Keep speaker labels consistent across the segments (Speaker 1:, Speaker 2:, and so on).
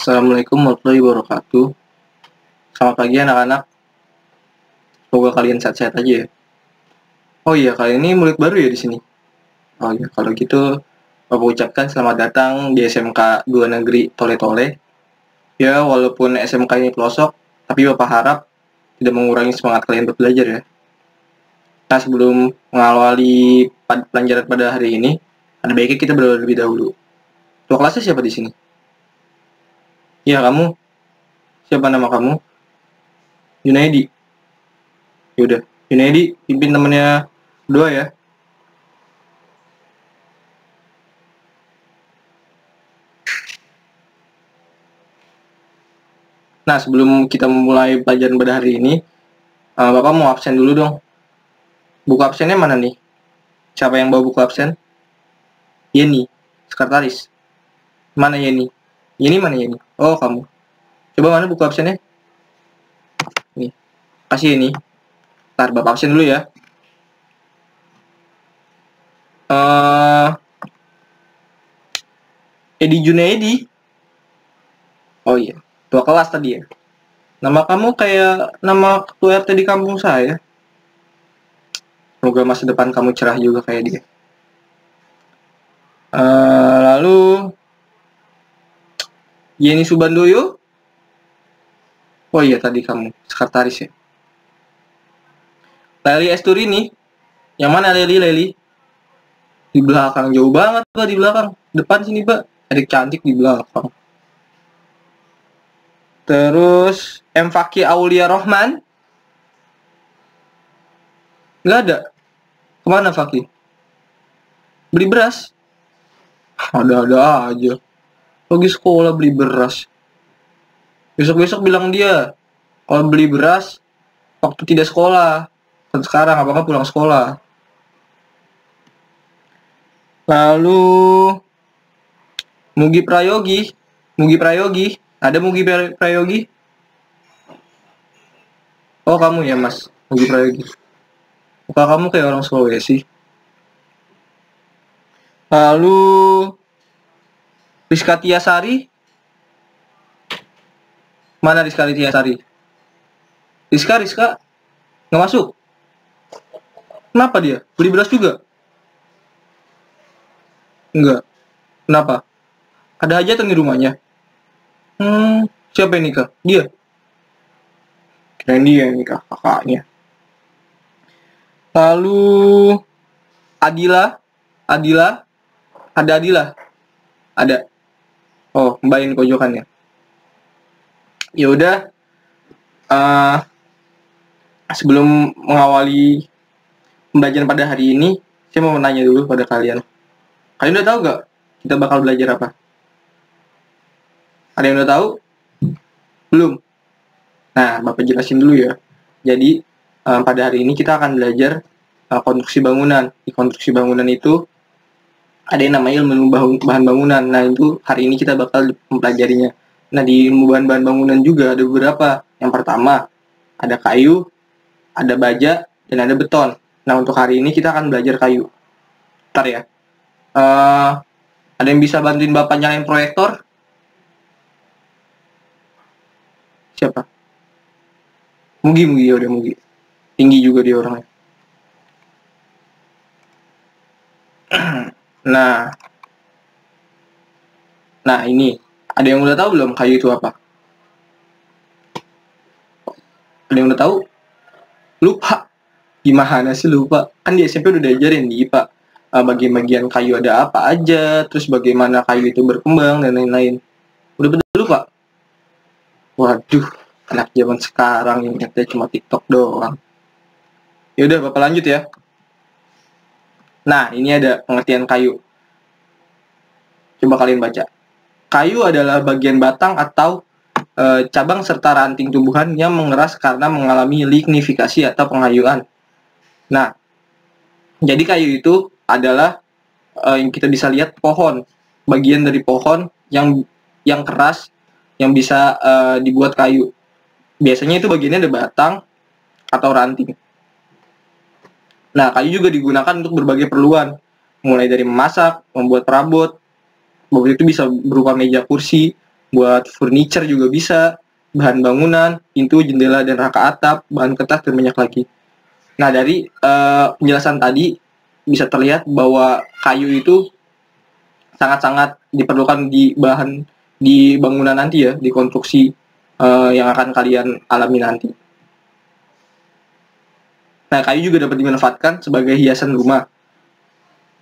Speaker 1: Assalamualaikum warahmatullahi wabarakatuh. Selamat pagi anak-anak. Semoga kalian sehat-sehat aja ya. Oh iya, kalian ini murid baru ya di sini. Oh iya, kalau gitu Bapak ucapkan selamat datang di SMK 2 Negeri Tole-Tole. Ya, walaupun SMK ini pelosok, tapi Bapak harap tidak mengurangi semangat kalian untuk belajar ya. Nah, sebelum mengawali pelajaran pada hari ini, ada baiknya kita berdoa lebih dahulu. Tua kelasnya siapa di sini? Ya, kamu. Siapa nama kamu? Junaidi. Yaudah, Junaidi pimpin temennya doa ya. Nah, sebelum kita memulai pelajaran pada hari ini, Bapak mau absen dulu dong. Buku absennya mana nih? Siapa yang bawa buku absen? Yeni, sekretaris. Mana Yeni? Yeni mana Yeni? Oh, kamu. Coba mana buku absennya? Nih, kasih Yeni. Ntar Bapak absen dulu ya. Edi Junaidi. Oh iya, tua kelas tadi ya. Nama kamu kayak nama ketua RT di kampung saya. Semoga masa depan kamu cerah juga kayak dia. Lalu Yeni Subandoyo. Oh iya, tadi kamu sekretaris ya. Leli Esturini. Yang mana Leli? Di belakang, jauh banget Pak, di belakang. Depan sini Pak, adik cantik di belakang. Terus M. Fakih Aulia Rohman. Nggak ada. Kemana Fakih? Beli beras? Ada-ada aja. Pergi sekolah beli beras. Besok-besok bilang dia, kalau beli beras, waktu tidak sekolah. Dan sekarang apakah pulang sekolah? Lalu Mugi Prayogi. Ada Mugi Prayogi? Oh, kamu ya Mas, Mugi Prayogi. Muka kamu kayak orang Sulawesi. Lalu Rizka Tiasari. Mana Rizka Tiasari? Rizka nggak masuk. Kenapa dia? Beli beras juga? Enggak. Kenapa? Ada hajatan di rumahnya? Siapa yang nikah? Dia? Kirain dia yang nikah, kakaknya. Lalu Adila. Ada Adila? Ada. Oh, Mbak yang pojokannya. Ya udah. Sebelum mengawali pembelajaran pada hari ini, saya mau menanya dulu pada kalian. Kalian udah tahu gak kita bakal belajar apa? Ada yang udah tahu? Belum? Nah, Bapak jelasin dulu ya. Jadi, pada hari ini kita akan belajar konstruksi bangunan. Di konstruksi bangunan itu ada yang namanya ilmu bahan bangunan. Nah, itu hari ini kita bakal mempelajarinya. Nah, di ilmu bahan-bahan bangunan juga ada beberapa. Yang pertama, ada kayu, ada baja, dan ada beton. Nah, untuk hari ini kita akan belajar kayu. Ntar ya. Ada yang bisa bantuin Bapak nyalain proyektor? Siapa? Mugi ya udah Mugi. Tinggi juga dia orangnya. Nah ini ada yang udah tahu belum kayu itu apa? Ada yang udah tahu? Lupa? Gimana sih lupa? Kan di SMP udah diajarin di IPA bagian-bagian kayu ada apa aja, terus bagaimana kayu itu berkembang dan lain-lain. Udah bener lupa? Waduh, anak zaman sekarang yang ingatnya cuma TikTok doang. Ya udah, Bapak lanjut ya. Nah, ini ada pengertian kayu. Coba kalian baca. Kayu adalah bagian batang atau cabang serta ranting tumbuhan yang mengeras karena mengalami lignifikasi atau penghayuan. Nah, jadi kayu itu adalah yang kita bisa lihat pohon, bagian dari pohon yang keras yang bisa dibuat kayu. Biasanya itu bagiannya ada batang atau ranting. Nah, kayu juga digunakan untuk berbagai keperluan, mulai dari memasak, membuat perabot. Itu bisa berupa meja kursi, buat furniture juga bisa, bahan bangunan, pintu, jendela, dan rangka atap, bahan kertas, dan banyak lagi. Nah, dari penjelasan tadi bisa terlihat bahwa kayu itu sangat-sangat diperlukan di bangunan nanti ya, di konstruksi yang akan kalian alami nanti. Nah, kayu juga dapat dimanfaatkan sebagai hiasan rumah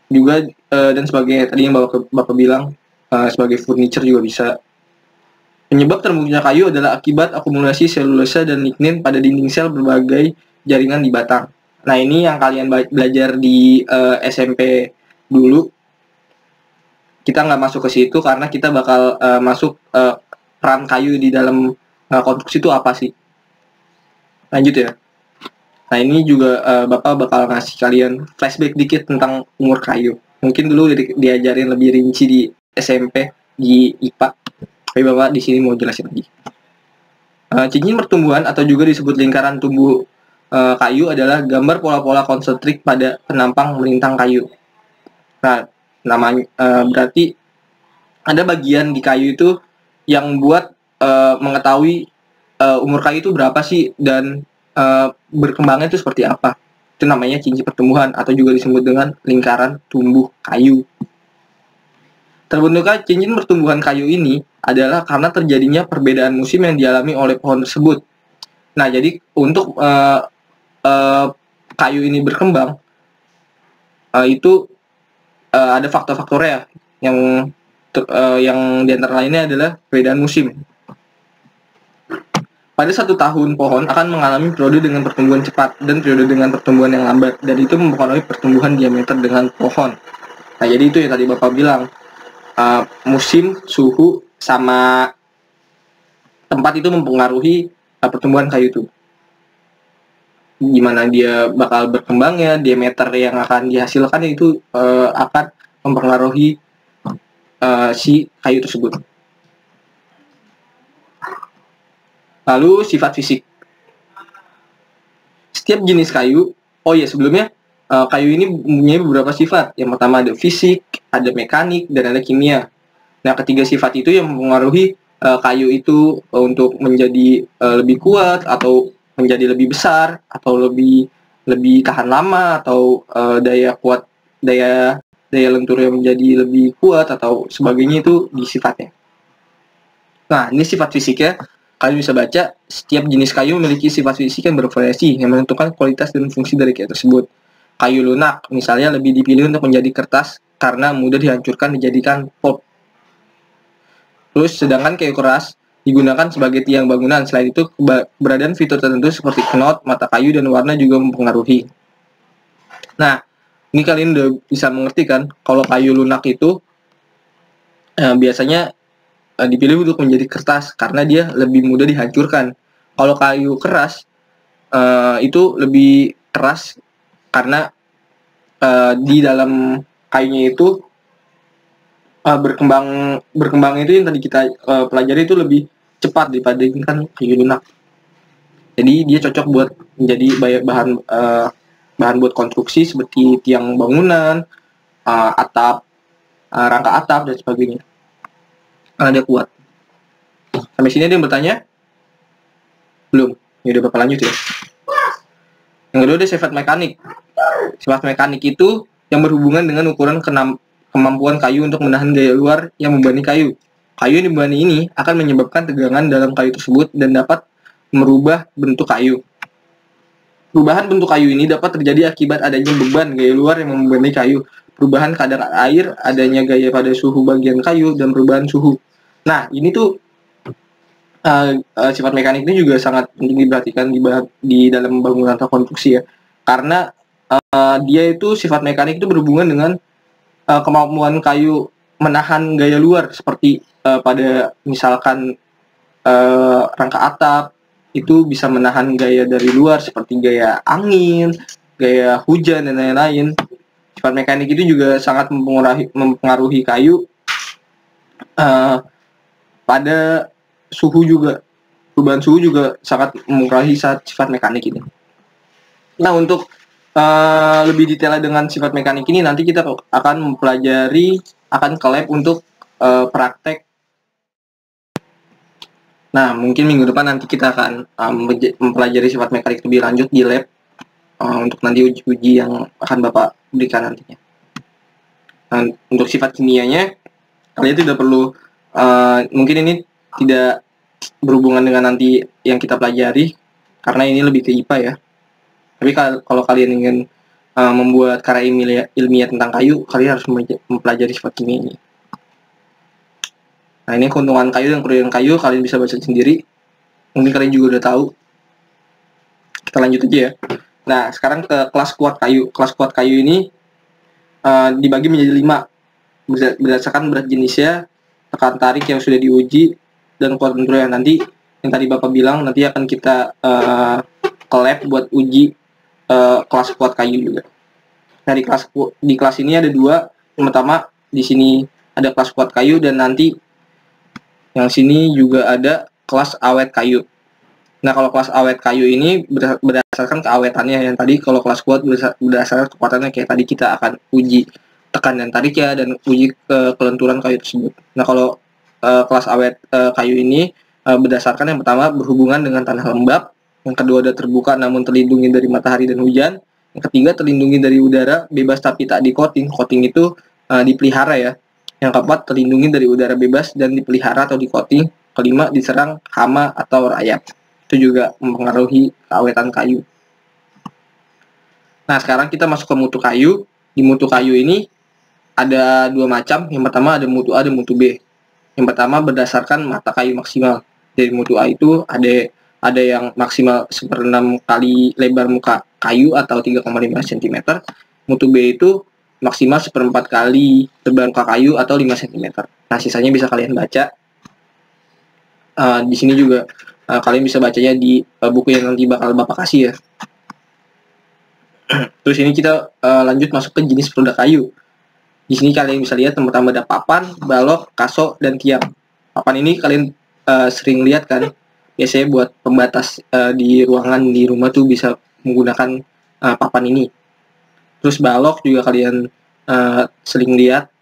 Speaker 1: juga, dan sebagai tadi yang Bapak bilang, sebagai furniture juga bisa. Penyebab terbentuknya kayu adalah akibat akumulasi selulosa dan lignin pada dinding sel berbagai jaringan di batang. Nah, ini yang kalian belajar di SMP dulu. Kita nggak masuk ke situ karena kita bakal masuk peran kayu di dalam konstruksi itu apa sih. Lanjut ya. Nah, ini juga Bapak bakal ngasih kalian flashback dikit tentang umur kayu. Mungkin dulu diajarin lebih rinci di SMP, di IPA. Tapi Bapak di sini mau jelasin lagi. Cincin pertumbuhan atau juga disebut lingkaran tumbuh kayu adalah gambar pola-pola konsentrik pada penampang melintang kayu. Nah, namanya berarti ada bagian di kayu itu yang buat mengetahui umur kayu itu berapa sih dan berkembangnya itu seperti apa. Itu namanya cincin pertumbuhan atau juga disebut dengan lingkaran tumbuh kayu. Terbentuknya cincin pertumbuhan kayu ini adalah karena terjadinya perbedaan musim yang dialami oleh pohon tersebut. Nah, jadi untuk kayu ini berkembang, itu ada faktor-faktornya yang diantara lainnya adalah perbedaan musim. Pada 1 tahun, pohon akan mengalami periode dengan pertumbuhan cepat dan periode dengan pertumbuhan yang lambat, dan itu mempengaruhi pertumbuhan diameter dengan pohon. Nah, jadi itu yang tadi Bapak bilang, musim, suhu, sama tempat itu mempengaruhi pertumbuhan kayu itu. Gimana dia bakal berkembangnya, diameter yang akan dihasilkan itu akan mempengaruhi si kayu tersebut. Lalu sifat fisik. Setiap jenis kayu, sebelumnya kayu ini mempunyai beberapa sifat. Yang pertama ada fisik, ada mekanik, dan ada kimia. Nah, ketiga sifat itu yang mempengaruhi kayu itu untuk menjadi lebih kuat atau menjadi lebih besar atau lebih tahan lama atau daya lenturnya menjadi lebih kuat atau sebagainya, itu di sifatnya. Nah, ini sifat fisiknya. Kalian bisa baca, setiap jenis kayu memiliki sifat fisik yang bervariasi yang menentukan kualitas dan fungsi dari kayu tersebut. Kayu lunak misalnya lebih dipilih untuk menjadi kertas karena mudah dihancurkan dijadikan pulp. Terus sedangkan kayu keras digunakan sebagai tiang bangunan. Selain itu, keberadaan fitur tertentu seperti knot, mata kayu, dan warna juga mempengaruhi. Nah, ini kalian udah bisa mengerti kan, kalau kayu lunak itu biasanya dipilih untuk menjadi kertas karena dia lebih mudah dihancurkan. Kalau kayu keras itu lebih keras karena di dalam kayunya itu berkembang itu yang tadi kita pelajari itu lebih cepat dibandingkan kayu lunak. Jadi dia cocok buat menjadi bahan buat konstruksi seperti tiang bangunan, atap, rangka atap, dan sebagainya. Karena dia kuat. Sampai sini ada yang bertanya? Belum? Ya udah, Bapak lanjut ya. Yang kedua ada sifat mekanik. Sifat mekanik itu yang berhubungan dengan ukuran kemampuan kayu untuk menahan gaya luar yang membebani kayu. Kayu yang dibebani ini akan menyebabkan tegangan dalam kayu tersebut dan dapat merubah bentuk kayu. Perubahan bentuk kayu ini dapat terjadi akibat adanya beban gaya luar yang membebani kayu, perubahan kadar air, adanya gaya pada suhu bagian kayu, dan perubahan suhu. Nah, ini tuh sifat mekanik ini juga sangat penting diperhatikan di dalam bangunan atau konstruksi ya, karena dia itu sifat mekanik itu berhubungan dengan kemampuan kayu menahan gaya luar, seperti pada misalkan rangka atap itu bisa menahan gaya dari luar seperti gaya angin, gaya hujan, dan lain-lain. Sifat mekanik itu juga sangat mempengaruhi kayu pada suhu juga. Perubahan suhu juga sangat mempengaruhi sifat mekanik ini. Nah, untuk lebih detail dengan sifat mekanik ini nanti kita akan mempelajari, akan ke lab untuk praktek Nah, mungkin minggu depan nanti kita akan mempelajari sifat mekanik lebih lanjut di lab untuk nanti uji-uji yang akan Bapak berikan nantinya. Nah, untuk sifat kimianya, kalian tidak perlu, mungkin ini tidak berhubungan dengan nanti yang kita pelajari, karena ini lebih ke IPA ya. Tapi kalau kalian ingin membuat karya ilmiah tentang kayu, kalian harus mempelajari sifat kimia ini. Nah, ini keuntungan kayu dan kerugian kayu, kalian bisa baca sendiri. Mungkin kalian juga udah tahu. Kita lanjut aja ya. Nah, sekarang ke kelas kuat kayu. Kelas kuat kayu ini dibagi menjadi 5 berdasarkan berat jenisnya, tekan tarik yang sudah diuji, dan kuat benturnya. Nanti yang tadi Bapak bilang, nanti akan kita ke lab buat uji kelas kuat kayu juga. Nah, di kelas ini ada 2. Yang pertama, di sini ada kelas kuat kayu, dan nanti yang sini juga ada kelas awet kayu. Nah, kalau kelas awet kayu ini berdasarkan keawetannya. Yang tadi kalau kelas kuat berdasarkan kekuatannya, kayak tadi kita akan uji tekan dan tariknya dan uji kelenturan kayu tersebut. Nah, kalau kelas awet kayu ini berdasarkan yang pertama berhubungan dengan tanah lembab, yang kedua ada terbuka namun terlindungi dari matahari dan hujan, yang ketiga terlindungi dari udara bebas tapi tak di-coating. Coating itu dipelihara ya. Yang keempat terlindungi dari udara bebas dan dipelihara atau di-coating. Kelima diserang hama atau rayap. Itu juga mempengaruhi keawetan kayu. Nah, sekarang kita masuk ke mutu kayu. Di mutu kayu ini ada 2 macam. Yang pertama ada mutu A dan mutu B. Yang pertama berdasarkan mata kayu maksimal. Dari mutu A itu ada yang maksimal 1/6 kali lebar muka kayu atau 3,5 cm. Mutu B itu maksimal 1/4 kali lebar muka kayu atau 5 cm. Nah, sisanya bisa kalian baca. Di sini juga kalian bisa bacanya di buku yang nanti bakal Bapak kasih ya. Terus ini kita lanjut masuk ke jenis produk kayu. Di sini kalian bisa lihat yang pertama ada papan, balok, kaso, dan tiang. Papan ini kalian sering lihat kan, biasanya buat pembatas di ruangan di rumah tuh bisa menggunakan papan ini. Terus balok juga kalian sering lihat.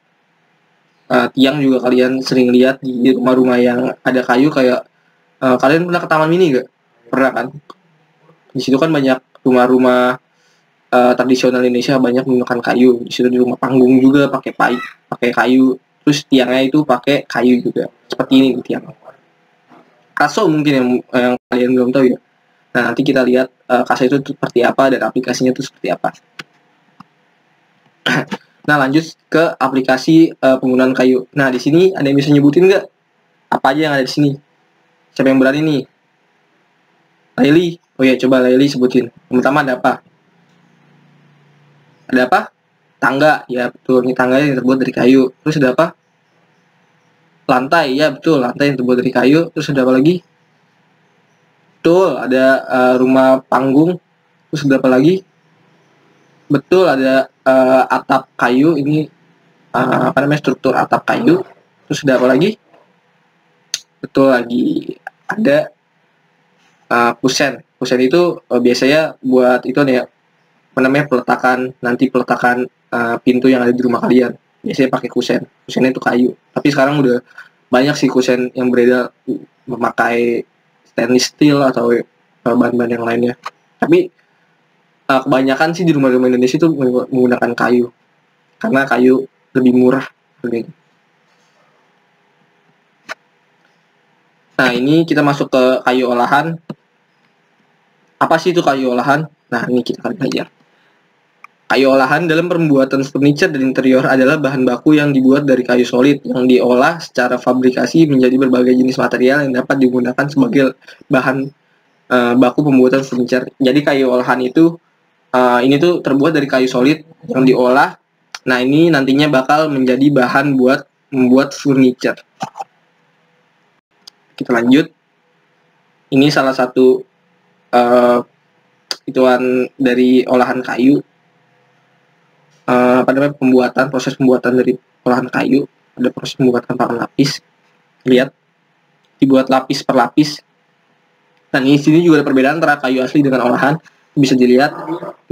Speaker 1: Tiang juga kalian sering lihat di rumah-rumah yang ada kayu, kayak kalian pernah ke Taman Mini gak? Pernah kan? Di situ kan banyak rumah-rumah tradisional Indonesia, banyak menggunakan kayu. Di situ di rumah panggung juga pakai kayu. Terus tiangnya itu pakai kayu juga. Seperti ini tiang. Kaso mungkin yang kalian belum tahu ya. Nah, nanti kita lihat kaso itu seperti apa dan aplikasinya itu seperti apa. Nah, lanjut ke aplikasi penggunaan kayu. Nah, di sini ada yang bisa nyebutin nggak? Apa aja yang ada di sini? Siapa yang berani nih? Laili. Oh ya, coba Laili sebutin. Yang pertama ada apa? Ada apa? Tangga. Ya, betul. Ini tangga yang terbuat dari kayu. Terus ada apa? Lantai. Ya, betul. Lantai yang terbuat dari kayu. Terus ada apa lagi? Betul. Ada rumah panggung. Terus ada apa lagi? Betul. Ada atap kayu. Ini apa namanya? Struktur atap kayu. Terus ada apa lagi? Betul lagi. Ada kusen. Kusen itu biasanya buat itu nih ya, apa namanya, peletakan pintu yang ada di rumah kalian. Biasanya pakai kusen. Kusennya itu kayu. Tapi sekarang udah banyak sih kusen yang beredar memakai stainless steel atau bahan-bahan yang lainnya. Tapi kebanyakan sih di rumah-rumah Indonesia itu menggunakan kayu. Karena kayu lebih murah. Nah, ini kita masuk ke kayu olahan. Apa sih itu kayu olahan? Nah, ini kita akan belajar. Kayu olahan dalam pembuatan furniture dan interior adalah bahan baku yang dibuat dari kayu solid yang diolah secara fabrikasi menjadi berbagai jenis material yang dapat digunakan sebagai bahan baku pembuatan furniture. Jadi kayu olahan itu ini tuh terbuat dari kayu solid yang diolah. Nah, ini nantinya bakal menjadi bahan buat membuat furniture. Kita lanjut. Ini salah satu ituan dari olahan kayu. Proses pembuatan dari olahan kayu. Ada proses pembuatan papan lapis. Lihat, dibuat lapis per lapis. Dan di sini juga ada perbedaan antara kayu asli dengan olahan. Bisa dilihat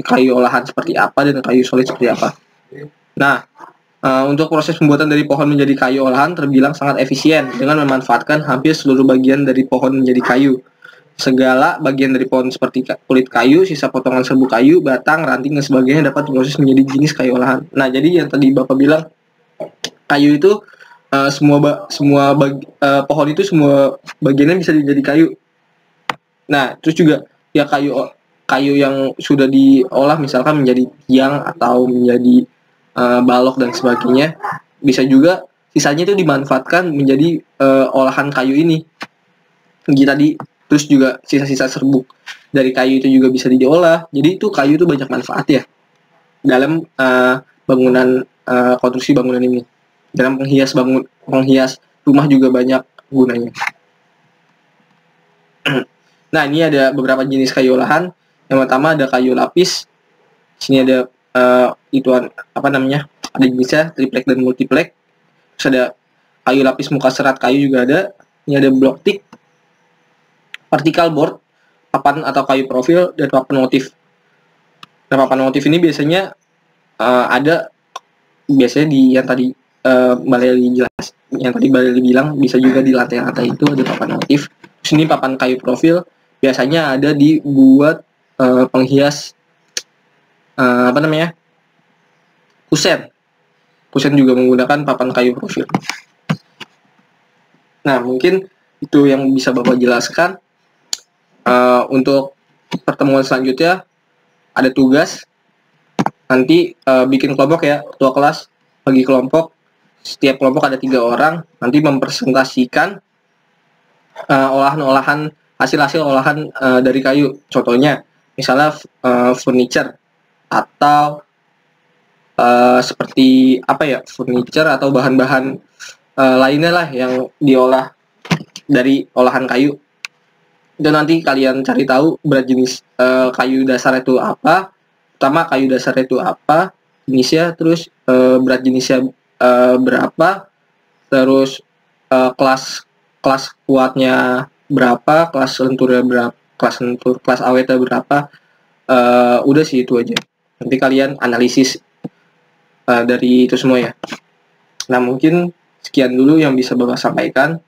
Speaker 1: kayu olahan seperti apa dan kayu solid seperti apa. Nah, Untuk proses pembuatan dari pohon menjadi kayu olahan terbilang sangat efisien dengan memanfaatkan hampir seluruh bagian dari pohon menjadi kayu. Segala bagian dari pohon seperti kulit kayu, sisa potongan serbuk kayu, batang, ranting, dan sebagainya dapat diproses menjadi jenis kayu olahan. Nah, jadi yang tadi Bapak bilang, kayu itu pohon itu semua bagiannya bisa jadi kayu. Nah, terus juga ya kayu yang sudah diolah misalkan menjadi tiang atau menjadi balok dan sebagainya, bisa juga sisanya itu dimanfaatkan menjadi olahan kayu ini. Tadi terus juga sisa-sisa serbuk dari kayu itu juga bisa diolah. Jadi itu kayu itu banyak manfaat ya dalam konstruksi bangunan ini. Dalam penghias rumah juga banyak gunanya. Nah, ini ada beberapa jenis kayu olahan. Yang pertama ada kayu lapis. Sini ada ada jenisnya triplek dan multiplek. Terus ada kayu lapis muka serat kayu juga ada. Ini ada block thick, particle board, papan atau kayu profil, dan papan motif. Nah, papan motif ini biasanya ada biasanya di yang tadi Baleli bilang bisa juga di lantai-lantai itu ada papan motif. Terus ini papan kayu profil biasanya ada dibuat penghias kusen. Kusen juga menggunakan papan kayu profil. Nah, mungkin itu yang bisa Bapak jelaskan. Untuk pertemuan selanjutnya ada tugas. Nanti bikin kelompok ya, ketua kelas bagi kelompok. Setiap kelompok ada 3 orang. Nanti mempresentasikan hasil-hasil olahan dari kayu. Contohnya, misalnya furniture atau seperti furniture atau bahan-bahan lainnya lah yang diolah dari olahan kayu. Dan nanti kalian cari tahu berat jenis kayu dasar itu apa. Pertama, kayu dasar itu apa jenisnya, terus berat jenisnya berapa, terus kelas kuatnya berapa, kelas lenturnya berapa, kelas awetnya berapa. Udah sih itu aja. Nanti kalian analisis dari itu semua ya. Nah, mungkin sekian dulu yang bisa Bapak sampaikan.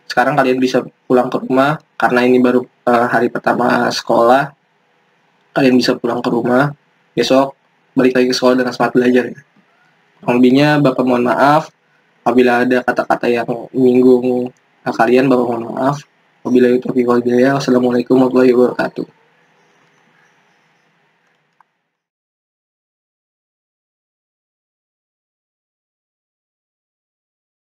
Speaker 1: Sekarang kalian bisa pulang ke rumah karena ini baru hari pertama sekolah. Kalian bisa pulang ke rumah. Besok balik lagi ke sekolah dengan semangat belajar. Lebihnya Bapak mohon maaf apabila ada kata-kata yang menyinggung kalian. Bapak mohon maaf. Wabillahi taufiq wal hidayah. Wassalamualaikum warahmatullahi wabarakatuh.